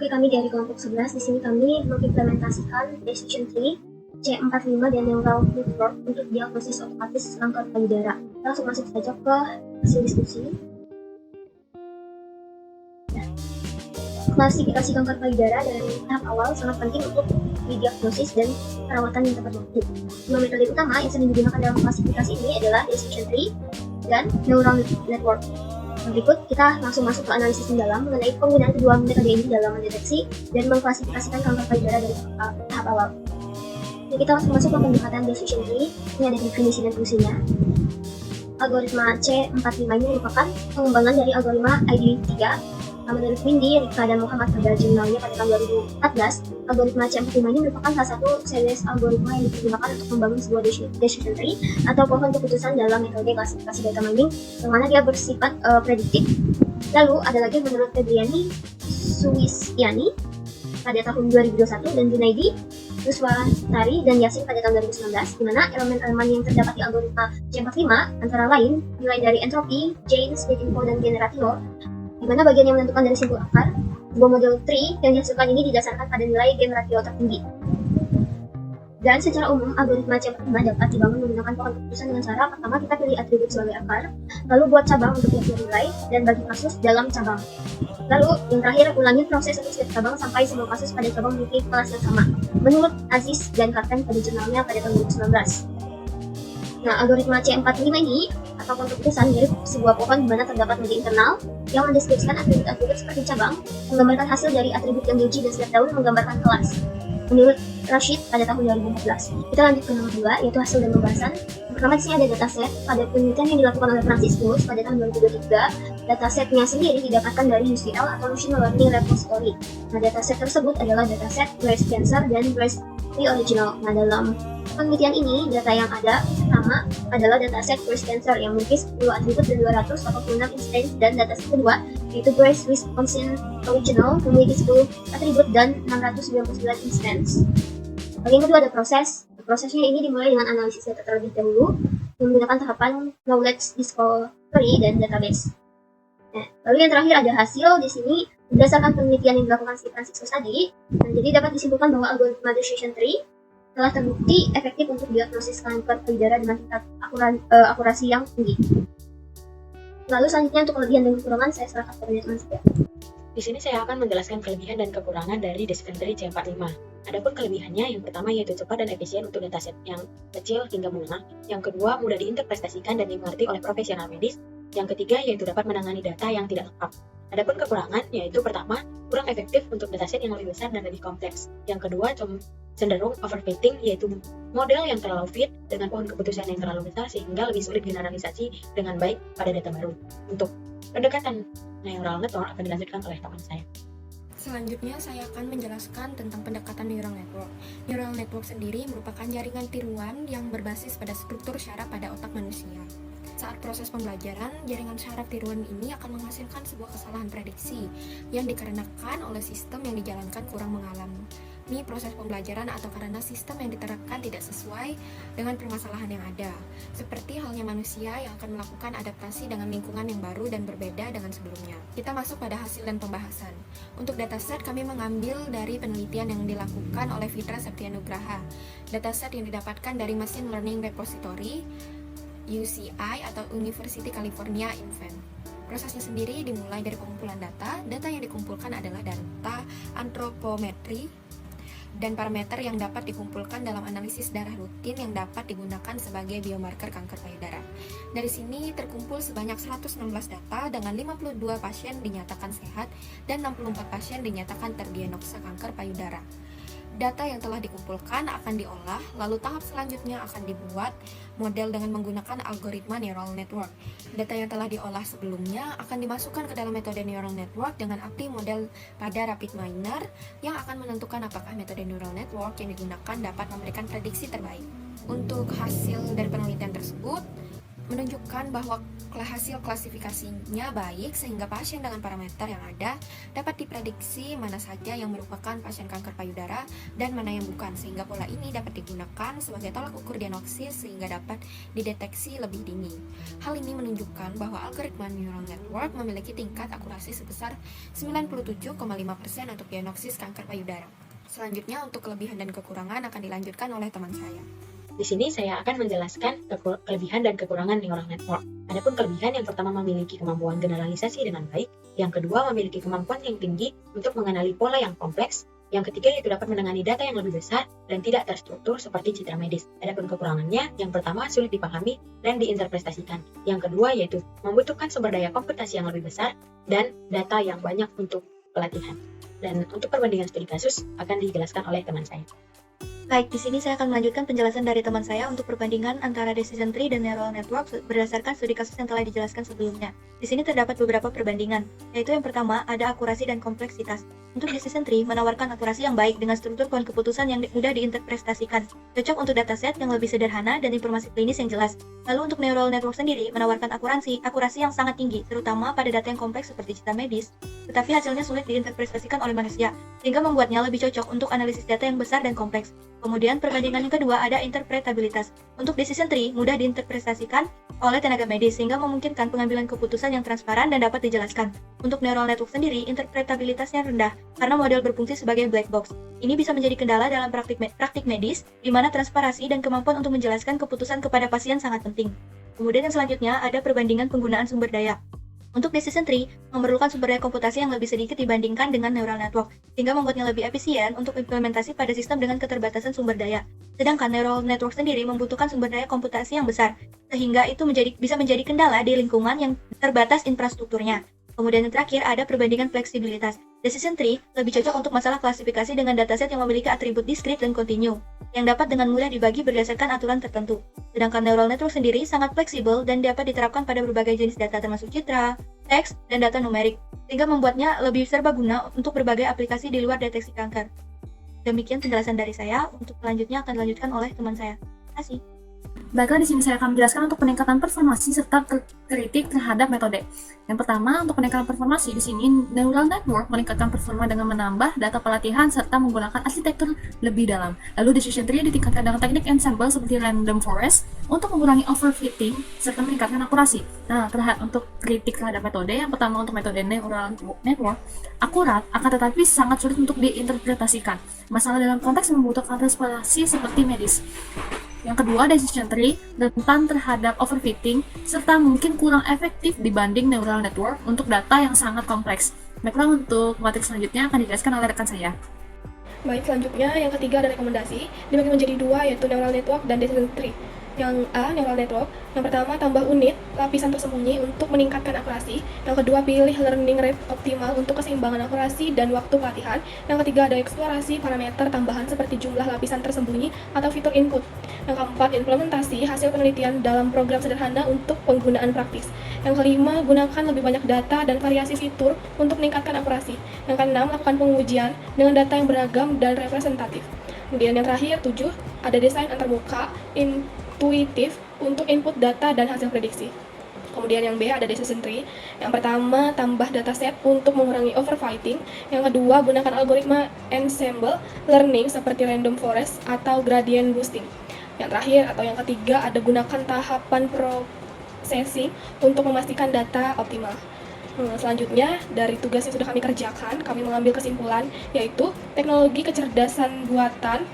Oke, kami dari kelompok 11 di sini kami mengimplementasikan decision tree C45 dan neural network untuk diagnosis otomatis kanker payudara. Kita langsung masuk saja ke hasil diskusi. Klasifikasi kanker payudara dari tahap awal sangat penting untuk didiagnosis dan perawatan yang tepat waktu. Dua metode utama yang sering digunakan dalam klasifikasi ini adalah decision tree dan neural network. Berikut kita langsung masuk ke analisis mendalam mengenai penggunaan kedua metode ini dalam mendeteksi dan mengklasifikasikan kanker payudara dari tahap awal. Jadi kita langsung masuk ke pendekatan decision tree. Ini ada definisi dan fungsinya. Algoritma C45 ini merupakan pengembangan dari algoritma ID3. Menurut Windy, Rika, dan Muhammad pada jurnalnya pada tahun 2014, algoritma C45 ini merupakan salah satu series algoritma yang digunakan untuk membangun sebuah decision tree atau pohon keputusan dalam metode klasifikasi data mining, yang mana dia bersifat prediktif. Lalu ada lagi menurut Febriani Suwisyani pada tahun 2021 dan Junaidi Ruswatari dan Yasin pada tahun 2019, di mana elemen-elemen yang terdapat di algoritma C45 antara lain nilai dari entropi, James, Betinko, dan generator, di mana bagian yang menentukan dari simpul akar. Sebuah model tree yang dihasilkan ini didasarkan pada nilai gen ratio tertinggi. Dan secara umum, algoritma C45 dapat dibangun menggunakan pohon keputusan dengan cara pertama kita pilih atribut sebagai akar, lalu buat cabang untuk setiap nilai, dan bagi kasus dalam cabang. Lalu, yang terakhir, ulangi proses untuk setiap cabang sampai semua kasus pada cabang memiliki kelas yang sama, menurut Aziz dan Karten pada jurnalnya pada tahun 2019. Nah, algoritma C45 ini atau pohon keputusan mirip sebuah pohon di mana terdapat node internal yang mendeskripsikan atribut-atribut seperti cabang, menggambarkan hasil dari atribut yang diuji, dan setiap daun menggambarkan kelas. Menurut Rashid pada tahun 2014. Kita lanjut ke nomor 2, yaitu hasil dan pembahasan. Yang pertama di sini ada dataset. Pada penelitian yang dilakukan oleh Franciscus pada tahun 2023, datasetnya sendiri didapatkan dari UCL atau Machine Learning Repository. Nah, dataset tersebut adalah dataset breast cancer dan breast pre-original. Nah, dalam penelitian ini, data yang ada pertama adalah dataset breast cancer yang memiliki 10 atribut dan 286 instance, dan dataset kedua yaitu breast Wisconsin original memiliki 10 atribut dan 699 instance. Bagian kedua ada proses. Prosesnya ini dimulai dengan analisis data terlebih dahulu menggunakan tahapan knowledge discovery dan database. Nah, lalu yang terakhir ada hasil. Di sini berdasarkan penelitian yang dilakukan si Franciscus tadi, jadi dapat disimpulkan bahwa algoritma decision tree telah terbukti efektif untuk diagnosis kanker payudara dengan tingkat akurasi yang tinggi. Lalu selanjutnya untuk kelebihan dan kekurangan saya serahkan kepada teman saya. Di sini saya akan menjelaskan kelebihan dan kekurangan dari decision tree C45. Adapun kelebihannya, yang pertama yaitu cepat dan efisien untuk dataset yang kecil hingga menengah. Yang kedua, mudah diinterpretasikan dan dimengerti oleh profesional medis. Yang ketiga, yaitu dapat menangani data yang tidak lengkap. Adapun kekurangan, yaitu pertama, kurang efektif untuk dataset yang lebih besar dan lebih kompleks. Yang kedua, cenderung overfitting, yaitu model yang terlalu fit dengan pohon keputusan yang terlalu besar sehingga lebih sulit generalisasi dengan baik pada data baru. Untuk pendekatan neural network akan dilanjutkan oleh teman saya. Selanjutnya saya akan menjelaskan tentang pendekatan neural network. Neural network sendiri merupakan jaringan tiruan yang berbasis pada struktur syaraf pada otak manusia. Saat proses pembelajaran, jaringan syaraf tiruan ini akan menghasilkan sebuah kesalahan prediksi yang dikarenakan oleh sistem yang dijalankan kurang mengalami proses pembelajaran atau karena sistem yang diterapkan tidak sesuai dengan permasalahan yang ada. Seperti halnya manusia yang akan melakukan adaptasi dengan lingkungan yang baru dan berbeda dengan sebelumnya. Kita masuk pada hasil dan pembahasan. Untuk dataset kami mengambil dari penelitian yang dilakukan oleh Fitra Septianugraha. Dataset yang didapatkan dari Machine Learning Repository UCI atau University California Invent. Prosesnya sendiri dimulai dari pengumpulan data. Data yang dikumpulkan adalah data antropometri dan parameter yang dapat dikumpulkan dalam analisis darah rutin yang dapat digunakan sebagai biomarker kanker payudara. Dari sini terkumpul sebanyak 116 data dengan 52 pasien dinyatakan sehat dan 64 pasien dinyatakan terdiagnosa kanker payudara. Data yang telah dikumpulkan akan diolah, lalu tahap selanjutnya akan dibuat model dengan menggunakan algoritma neural network. Data yang telah diolah sebelumnya akan dimasukkan ke dalam metode neural network dengan API model pada RapidMiner yang akan menentukan apakah metode neural network yang digunakan dapat memberikan prediksi terbaik. Untuk hasil dari penelitian tersebut, menunjukkan bahwa hasil klasifikasinya baik sehingga pasien dengan parameter yang ada dapat diprediksi mana saja yang merupakan pasien kanker payudara dan mana yang bukan, sehingga pola ini dapat digunakan sebagai tolak ukur diagnosis sehingga dapat dideteksi lebih dini. Hal ini menunjukkan bahwa algoritma neural network memiliki tingkat akurasi sebesar 97,5% untuk diagnosis kanker payudara. Selanjutnya, untuk kelebihan dan kekurangan akan dilanjutkan oleh teman saya. Di sini saya akan menjelaskan kelebihan dan kekurangan neural network. Adapun kelebihan, yang pertama memiliki kemampuan generalisasi dengan baik, yang kedua memiliki kemampuan yang tinggi untuk mengenali pola yang kompleks, yang ketiga yaitu dapat menangani data yang lebih besar dan tidak terstruktur seperti citra medis. Adapun kekurangannya, yang pertama sulit dipahami dan diinterpretasikan. Yang kedua yaitu membutuhkan sumber daya komputasi yang lebih besar dan data yang banyak untuk pelatihan. Dan untuk perbandingan studi kasus akan dijelaskan oleh teman saya. Baik, di sini saya akan melanjutkan penjelasan dari teman saya untuk perbandingan antara decision tree dan neural network berdasarkan studi kasus yang telah dijelaskan sebelumnya. Di sini terdapat beberapa perbandingan, yaitu yang pertama ada akurasi dan kompleksitas. Untuk decision tree menawarkan akurasi yang baik dengan struktur poin keputusan yang mudah diinterpretasikan, cocok untuk dataset yang lebih sederhana dan informasi klinis yang jelas. Lalu untuk neural network sendiri menawarkan akurasi yang sangat tinggi, terutama pada data yang kompleks seperti citra medis, tetapi hasilnya sulit diinterpretasikan oleh manusia, sehingga membuatnya lebih cocok untuk analisis data yang besar dan kompleks. Kemudian perbandingan yang kedua ada interpretabilitas. Untuk decision tree mudah diinterpretasikan oleh tenaga medis sehingga memungkinkan pengambilan keputusan yang transparan dan dapat dijelaskan. Untuk neural network sendiri interpretabilitasnya rendah karena model berfungsi sebagai black box. Ini bisa menjadi kendala dalam praktik medis di mana transparansi dan kemampuan untuk menjelaskan keputusan kepada pasien sangat penting. Kemudian yang selanjutnya ada perbandingan penggunaan sumber daya. Untuk decision tree, memerlukan sumber daya komputasi yang lebih sedikit dibandingkan dengan neural network, sehingga membuatnya lebih efisien untuk implementasi pada sistem dengan keterbatasan sumber daya. Sedangkan neural network sendiri membutuhkan sumber daya komputasi yang besar, sehingga itu bisa menjadi kendala di lingkungan yang terbatas infrastrukturnya. Kemudian yang terakhir ada perbandingan fleksibilitas. Decision tree lebih cocok untuk masalah klasifikasi dengan dataset yang memiliki atribut diskrit dan kontinu, yang dapat dengan mudah dibagi berdasarkan aturan tertentu. Sedangkan neural network sendiri sangat fleksibel dan dapat diterapkan pada berbagai jenis data termasuk citra, teks, dan data numerik, sehingga membuatnya lebih serbaguna untuk berbagai aplikasi di luar deteksi kanker. Demikian penjelasan dari saya, untuk selanjutnya akan dilanjutkan oleh teman saya. Terima kasih. Baiklah, di sini saya akan menjelaskan untuk peningkatan performasi serta kritik terhadap metode. Yang pertama, untuk peningkatan performasi di sini neural network meningkatkan performa dengan menambah data pelatihan serta menggunakan arsitektur lebih dalam. Lalu decision tree ditingkatkan dengan teknik ensemble seperti random forest untuk mengurangi overfitting serta meningkatkan akurasi. Nah, untuk kritik terhadap metode, yang pertama untuk metode neural network akurat akan tetapi sangat sulit untuk diinterpretasikan. Masalah dalam konteks yang membutuhkan transparansi seperti medis. Yang kedua, decision tree rentan terhadap overfitting serta mungkin kurang efektif dibanding neural network untuk data yang sangat kompleks. Baiklah, untuk materi selanjutnya akan dijelaskan oleh rekan saya. Baik, selanjutnya yang ketiga ada rekomendasi dibagi menjadi dua, yaitu neural network dan decision tree. Yang A, neural network. Yang pertama, tambah unit lapisan tersembunyi untuk meningkatkan akurasi. Yang kedua, pilih learning rate optimal untuk keseimbangan akurasi dan waktu pelatihan. Yang ketiga, ada eksplorasi parameter tambahan seperti jumlah lapisan tersembunyi atau fitur input. Yang keempat, implementasi hasil penelitian dalam program sederhana untuk penggunaan praktis. Yang kelima, gunakan lebih banyak data dan variasi fitur untuk meningkatkan akurasi. Yang keenam, lakukan pengujian dengan data yang beragam dan representatif. Kemudian yang terakhir, 7, ada desain antarmuka intuitif untuk input data dan hasil prediksi. Kemudian yang B ada decision tree. Yang pertama, tambah dataset untuk mengurangi overfitting. Yang kedua, gunakan algoritma ensemble learning seperti random forest atau gradient boosting. Yang terakhir atau yang ketiga ada gunakan tahapan processing untuk memastikan data optimal. Selanjutnya, dari tugas yang sudah kami kerjakan, kami mengambil kesimpulan, yaitu teknologi kecerdasan buatan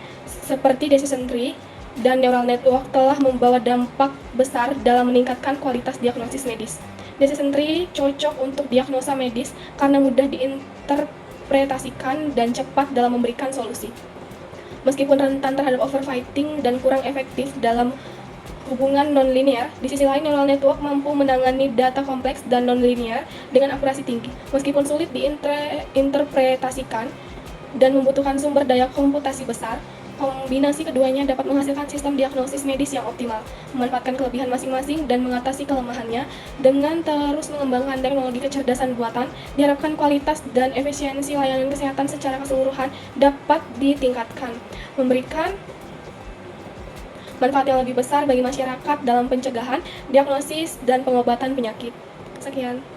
seperti decision tree dan neural network telah membawa dampak besar dalam meningkatkan kualitas diagnosis medis. Decision tree cocok untuk diagnosa medis karena mudah diinterpretasikan dan cepat dalam memberikan solusi. Meskipun rentan terhadap overfitting dan kurang efektif dalam hubungan non-linear, di sisi lain neural network mampu menangani data kompleks dan non-linear dengan akurasi tinggi. Meskipun sulit diinterpretasikan dan membutuhkan sumber daya komputasi besar, kombinasi keduanya dapat menghasilkan sistem diagnosis medis yang optimal, memanfaatkan kelebihan masing-masing dan mengatasi kelemahannya. Dengan terus mengembangkan teknologi kecerdasan buatan, diharapkan kualitas dan efisiensi layanan kesehatan secara keseluruhan dapat ditingkatkan, manfaat yang lebih besar bagi masyarakat dalam pencegahan, diagnosis, dan pengobatan penyakit. Sekian.